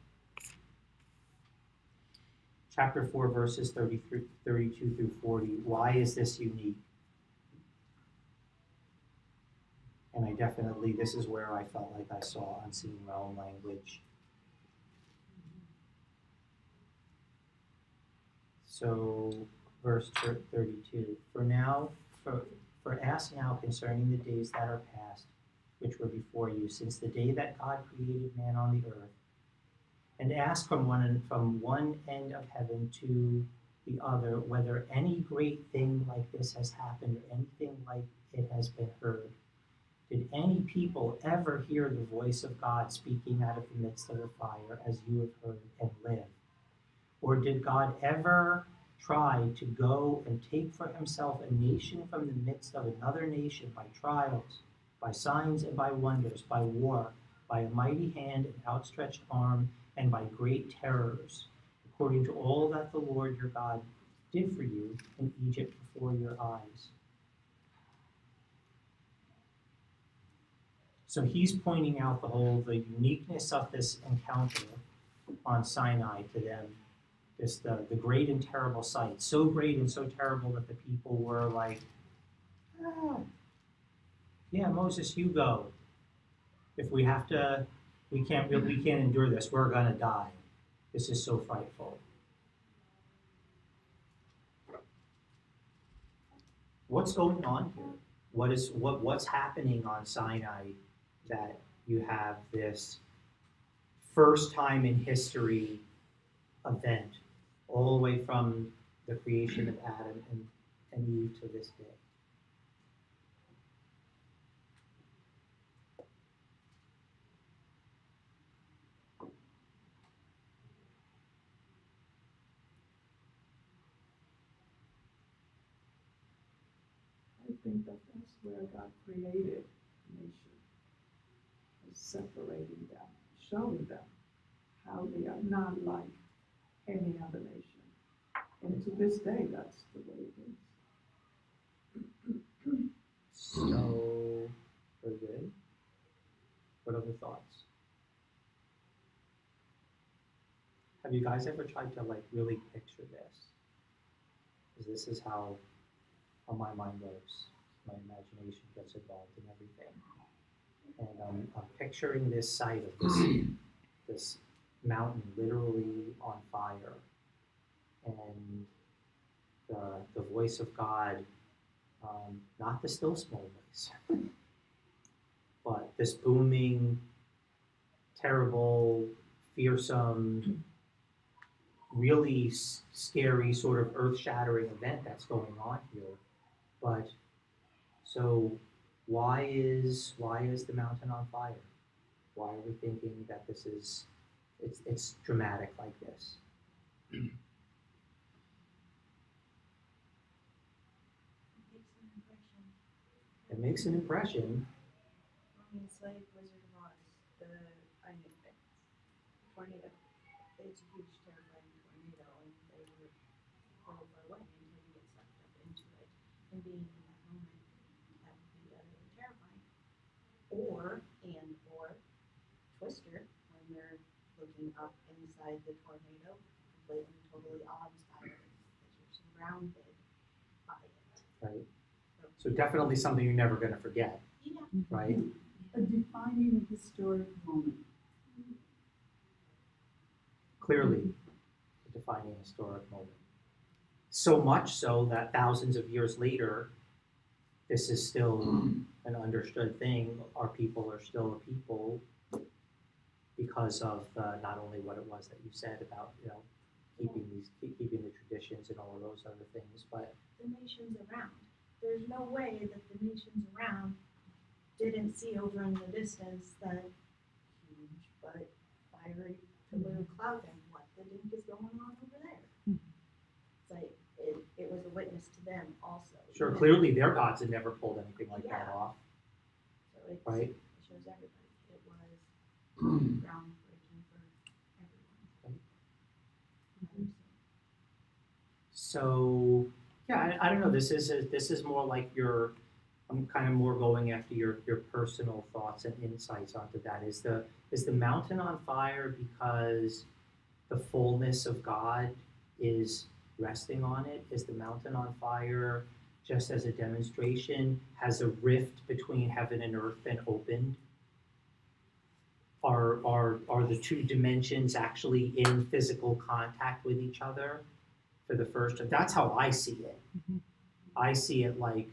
Chapter 4, verses 32 through 40. Why is this unique? And I definitely, this is where I felt like I saw unseen realm language. So, verse 32. For ask now concerning the days that are past, which were before you, since the day that God created man on the earth, and ask from one end of heaven to the other whether any great thing like this has happened or anything like it has been heard. Did any people ever hear the voice of God speaking out of the midst of the fire as you have heard and live? Or did God ever try to go and take for himself a nation from the midst of another nation by trials, by signs and by wonders, by war, by a mighty hand and outstretched arm, and by great terrors, according to all that the Lord your God did for you in Egypt before your eyes? So he's pointing out the uniqueness of this encounter on Sinai to them. Just the great and terrible sight, so great and so terrible that the people were like, yeah, Moses, you go. If we have to we can't endure this. We're gonna die. This is so frightful. What's going on here? What's happening on Sinai that you have this first time in history event, all the way from the creation of Adam and Eve to this day? I think that that's where God created nation, is separating them, showing them how they are not like any other nation. And to this day, that's the way it is. So, very good. What other thoughts? Have you guys ever tried to like really picture this? Because this is how my mind works. My imagination gets involved in everything. And I'm picturing this site of this mountain literally on fire, and the voice of God, not the still small voice, but this booming, terrible, fearsome, really scary, sort of earth-shattering event that's going on here. But so why is the mountain on fire? Why are we thinking that this is it's dramatic like this? It makes an impression. I mean, it's like Wizard of Oz, I knew it. Tornado. It's a huge, terrifying tornado, and they were further away until you get sucked up into it. And being in that moment, that would be utterly terrifying. Or Twister, when they're looking up inside the tornado, completely, totally awe-inspiring, because you're surrounded by it. Right. So definitely something you're never going to forget. Yeah. Right. A defining historic moment. Clearly, a defining historic moment. So much so that thousands of years later, this is still an understood thing. Our people are still a people because of not only what it was that you said about keeping the traditions and all of those other things, but the nations around. There's no way that the nations around didn't see over in the distance that huge but fiery pillar of cloud and what the dink is going on over there. It's like it was a witness to them also. sure, clearly their gods had never pulled anything like that off. So it shows everybody. It was groundbreaking for everyone. So yeah, I don't know. This is more like I'm kind of more going after your personal thoughts and insights onto that. Is the mountain on fire because the fullness of God is resting on it? Is the mountain on fire just as a demonstration? Has a rift between heaven and earth been opened? Are the two dimensions actually in physical contact with each other for the first time? That's how I see it. Mm-hmm. I see it like,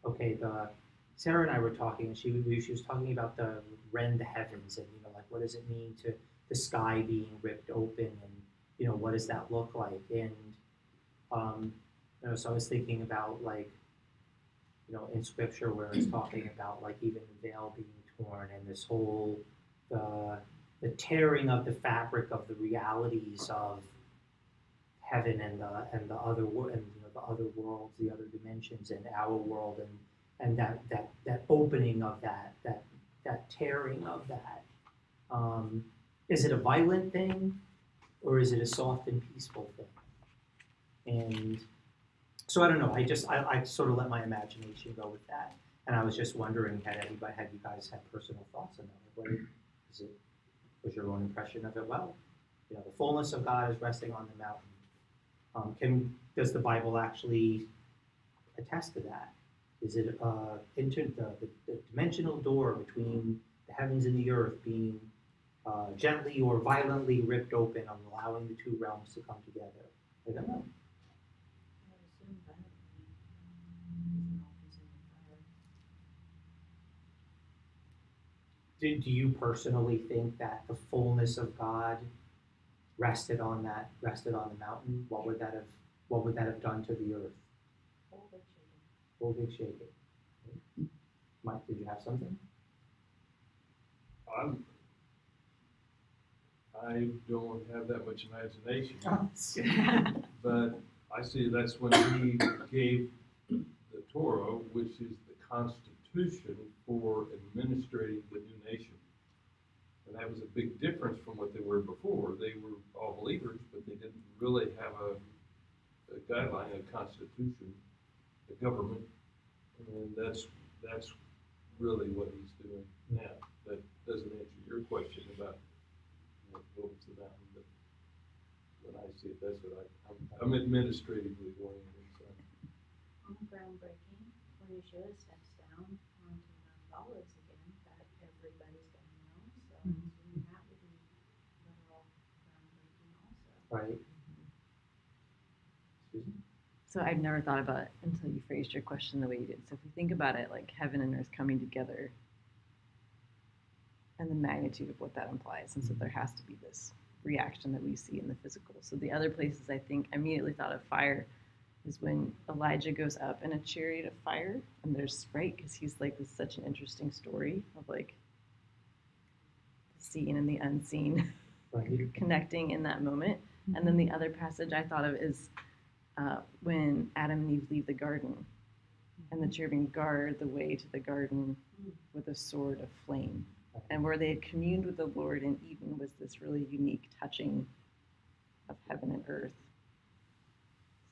okay, Sarah and I were talking, and she was talking about the rend the heavens, and like what does it mean to the sky being ripped open, and what does that look like? And so I was thinking about like, in scripture where it's talking about like even the veil being torn and this whole the tearing of the fabric of the realities of heaven and the other the other worlds, the other dimensions, and our world, and that opening of that tearing of that. Is it a violent thing, or is it a soft and peaceful thing? And so I don't know. I sort of let my imagination go with that, and I was just wondering, had you guys had personal thoughts on that? What was your own impression of it? Well, the fullness of God is resting on the mountain. Does the Bible actually attest to that? Is it into the dimensional door between the heavens and the earth being gently or violently ripped open, allowing the two realms to come together. I don't know. I would assume violently. He's an all-consuming fire. Do you personally think that the fullness of God rested on the mountain? What would that have done to the earth? Whole big shaking. Whole big shaking. Mike, did you have something? I don't have that much imagination, but I see that's when he gave the Torah, which is the constitution for administrating the new nation. And that was a big difference from what they were before. They were all believers, but they didn't really have a guideline, a constitution, a government. And that's really what he's doing now. That doesn't answer your question about what was the mountain, but when I see it, that's what I'm administratively oriented. So. Groundbreaking when Yeshua steps down onto Mount Olives again, that everybody's going to know. So I'm assuming that would be literal groundbreaking also. Right. Susan? So I've never thought about it until you phrased your question the way you did. So if we think about it like heaven and earth coming together and the magnitude of what that implies, and so there has to be this reaction that we see in the physical. So the other places I think I immediately thought of fire is when Elijah goes up in a chariot of fire, and there's right because he's like this such an interesting story of like the seen and the unseen connecting in that moment. And then the other passage I thought of is when Adam and Eve leave the garden, and the cherubim guard the way to the garden with a sword of flame. And where they had communed with the Lord in Eden was this really unique touching of heaven and earth.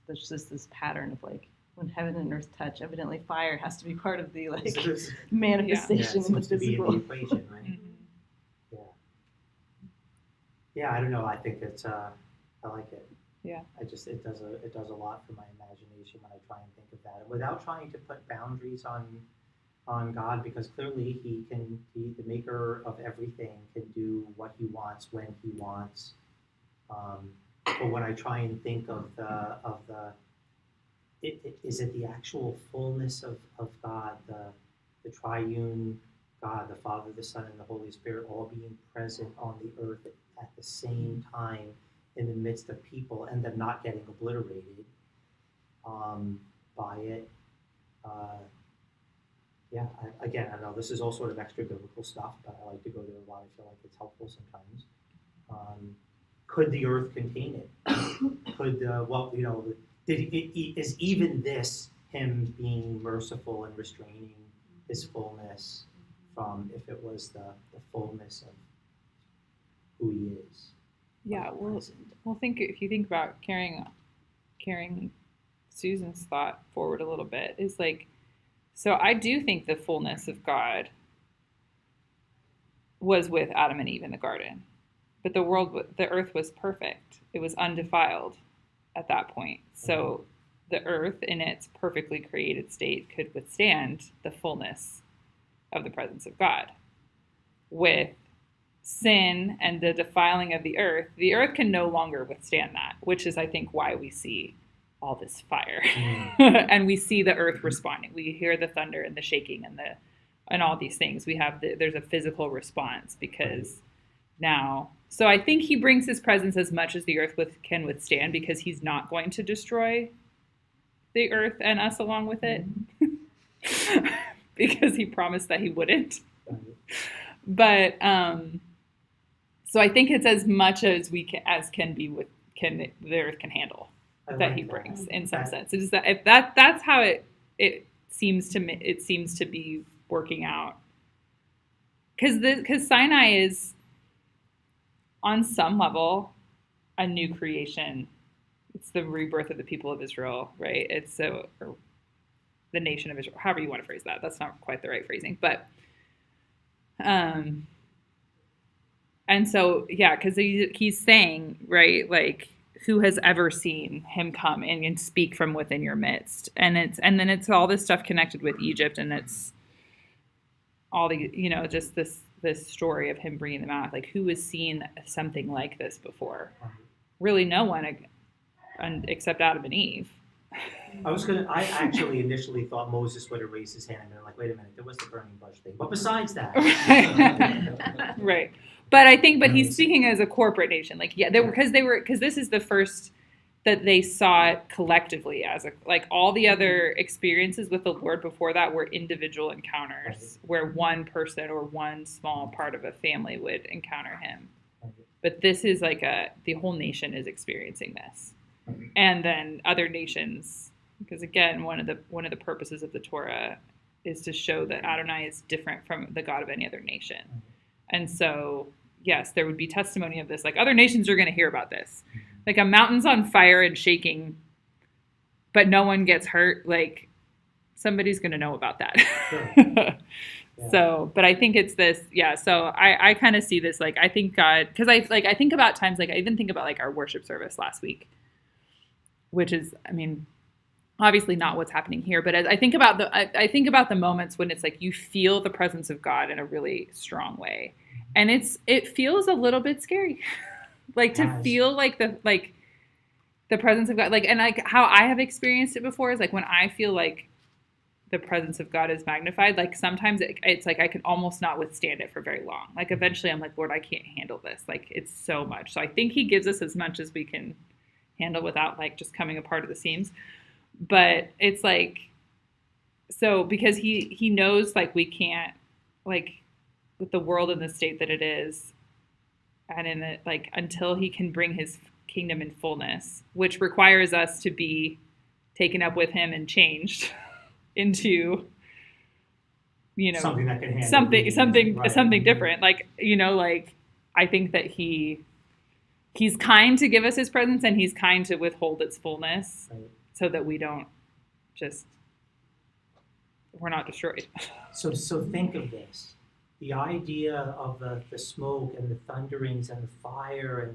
There's just this pattern of like when heaven and earth touch, evidently fire has to be part of the like manifestation in the physical. The equation, right? Yeah. Yeah, I don't know. I think it's I like it. Yeah. It does a lot for my imagination when I try and think of that, and without trying to put boundaries on God, because clearly he, the maker of everything, can do what he wants when he wants. But when I try and think of is it the actual fullness of God, the triune God, the Father, the Son, and the Holy Spirit, all being present on the earth at the same time in the midst of people, and them not getting obliterated by it. Again, I know this is all sort of extra biblical stuff, but I like to go there a lot. I feel like it's helpful sometimes. Could the earth contain it? Is even this him being merciful and restraining his fullness from if it was the fullness of who he is? Yeah, well, if you think about carrying Susan's thought forward a little bit, is like, so I do think the fullness of God was with Adam and Eve in the garden, but the earth was perfect. It was undefiled at that point. So the earth in its perfectly created state could withstand the fullness of the presence of God. With sin and the defiling of the earth can no longer withstand that, which is, I think, why we see all this fire and we see the earth responding. We hear the thunder and the shaking and all these things. There's a physical response because now. So I think he brings his presence as much as the earth can withstand, because he's not going to destroy the earth and us along with it because he promised that he wouldn't. But so I think it's as much as the earth can handle that he brings in some sense. It's that if that's how it seems to be working out, because Sinai is on some level a new creation. It's the rebirth of the people of Israel, right? It's or the nation of Israel, however you want to phrase that. That's not quite the right phrasing, but and so yeah, because he's saying, right, like, who has ever seen him come and speak from within your midst? And then it's all this stuff connected with Egypt, and it's all the, just this this story of him bringing them out, like who has seen something like this before? Right. Really, no one except Adam and Eve. I actually initially thought Moses would have raised his hand and been like, wait a minute, there was the burning bush thing. But besides that. Right. But he's speaking as a corporate nation. Like, yeah, because this is the first that they saw it collectively as like all the other experiences with the Lord before that were individual encounters where one person or one small part of a family would encounter him. But this is like the whole nation is experiencing this. And then other nations, because again, one of the purposes of the Torah is to show that Adonai is different from the God of any other nation. And so, yes, there would be testimony of this. Like other nations are going to hear about this. Like a mountain's on fire and shaking, but no one gets hurt. Like somebody's going to know about that. Sure. Yeah. So, but I think it's this, yeah. So I kind of see this, like, I think God, because I think about times, like I even think about like our worship service last week, which is, I mean, obviously not what's happening here, but as I think about the moments when it's like you feel the presence of God in a really strong way, and it feels a little bit scary, like to feel like the presence of God, like, and like how I have experienced it before is like when I feel like the presence of God is magnified, like sometimes it's like I can almost not withstand it for very long. Like eventually I'm like, Lord, I can't handle this. Like it's so much. So I think he gives us as much as we can handle without like just coming apart at the seams. But it's like, so because he knows like we can't, like with the world in the state that it is, and in it, like until he can bring his kingdom in fullness, which requires us to be taken up with him and changed into, you know, something that can handle something different. Like, you know, like I think that he's kind to give us his presence, and he's kind to withhold its fullness, right, so that we're not destroyed. So think of this. The idea of the smoke and the thunderings and the fire and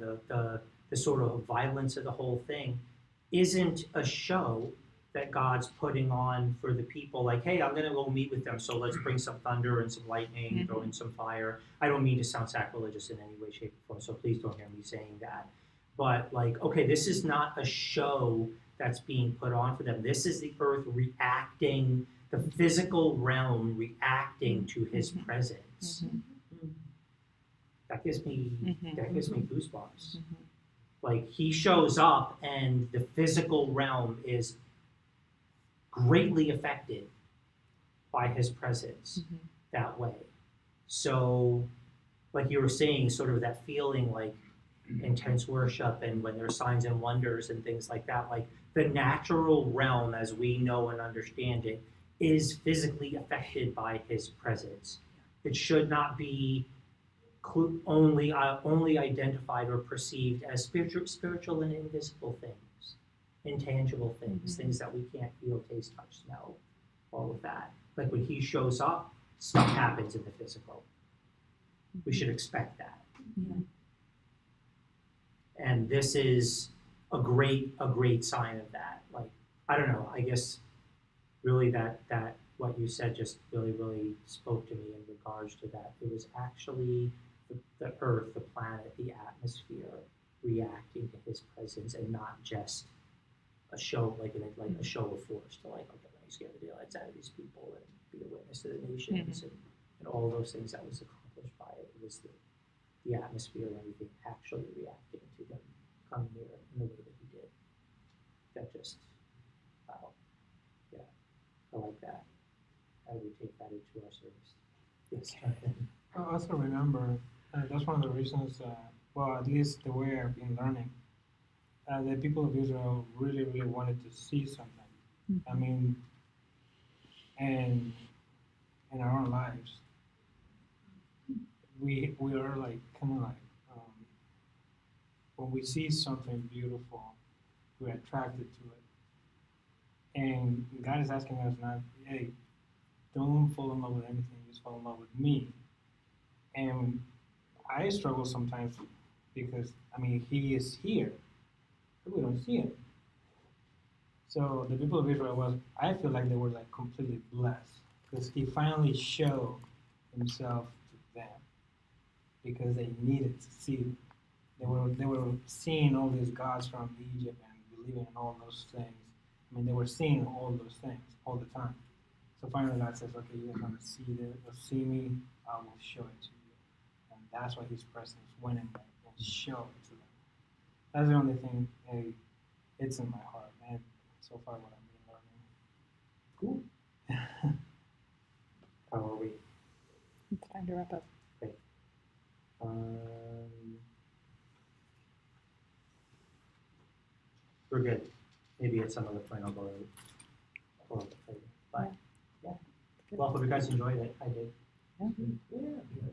the sort of violence of the whole thing isn't a show that God's putting on for the people. Like, hey, I'm going to go meet with them, so let's bring some thunder and some lightning, throw in some fire. I don't mean to sound sacrilegious in any way, shape, or form, so please don't hear me saying that. But like, okay, this is not a show that's being put on for them. This is the earth reacting, the physical realm reacting to his presence. That gives me goosebumps. Like he shows up and the physical realm is greatly affected by his presence that way. So like you were saying, sort of that feeling like intense worship and when there's signs and wonders and things like that, like the natural realm as we know and understand it is physically affected by his presence. It should not be only identified or perceived as spiritual and invisible things, intangible things, things that we can't feel, taste, touch, smell, all of that. Like when he shows up, stuff happens in the physical. We should expect that. Yeah. And this is a great sign of that. Like, I don't know, I guess really that what you said just really spoke to me in regards to that. It was actually the earth, the planet, the atmosphere reacting to his presence, and not just a show like a show of force to like, okay, let me scare the daylights out of these people and be a witness to the nations and all those things that was accomplished by it. It was the atmosphere and everything actually reacting to him coming here in the way that he did. That just, wow, yeah, I like that. How do we take that into our service? Yes, Jonathan. I also remember, that's one of the reasons, well, at least the way I've been learning, the people of Israel really wanted to see something. I mean, and in our own lives, we are like, kind of like, when we see something beautiful, we're attracted to it. And God is asking us not, hey, don't fall in love with anything, just fall in love with me. And I struggle sometimes because, I mean, he is here, but we don't see him. So the people of Israel I feel like they were like completely blessed because he finally showed himself to them. because they needed to see it. They were seeing all these gods from Egypt and believing in all those things. I mean, they were seeing all those things all the time. So finally, God says, "Okay, you guys want to see this? See me? I will show it to you." And that's why His presence went in there and showed it to them. That's the only thing. It's in my heart, and so far what I've been learning. Cool. How are we? It's time to wrap up. We're good. Maybe at some other point I'll go over. But yeah. Well, hope you guys enjoyed it. I did. Yeah. Yeah.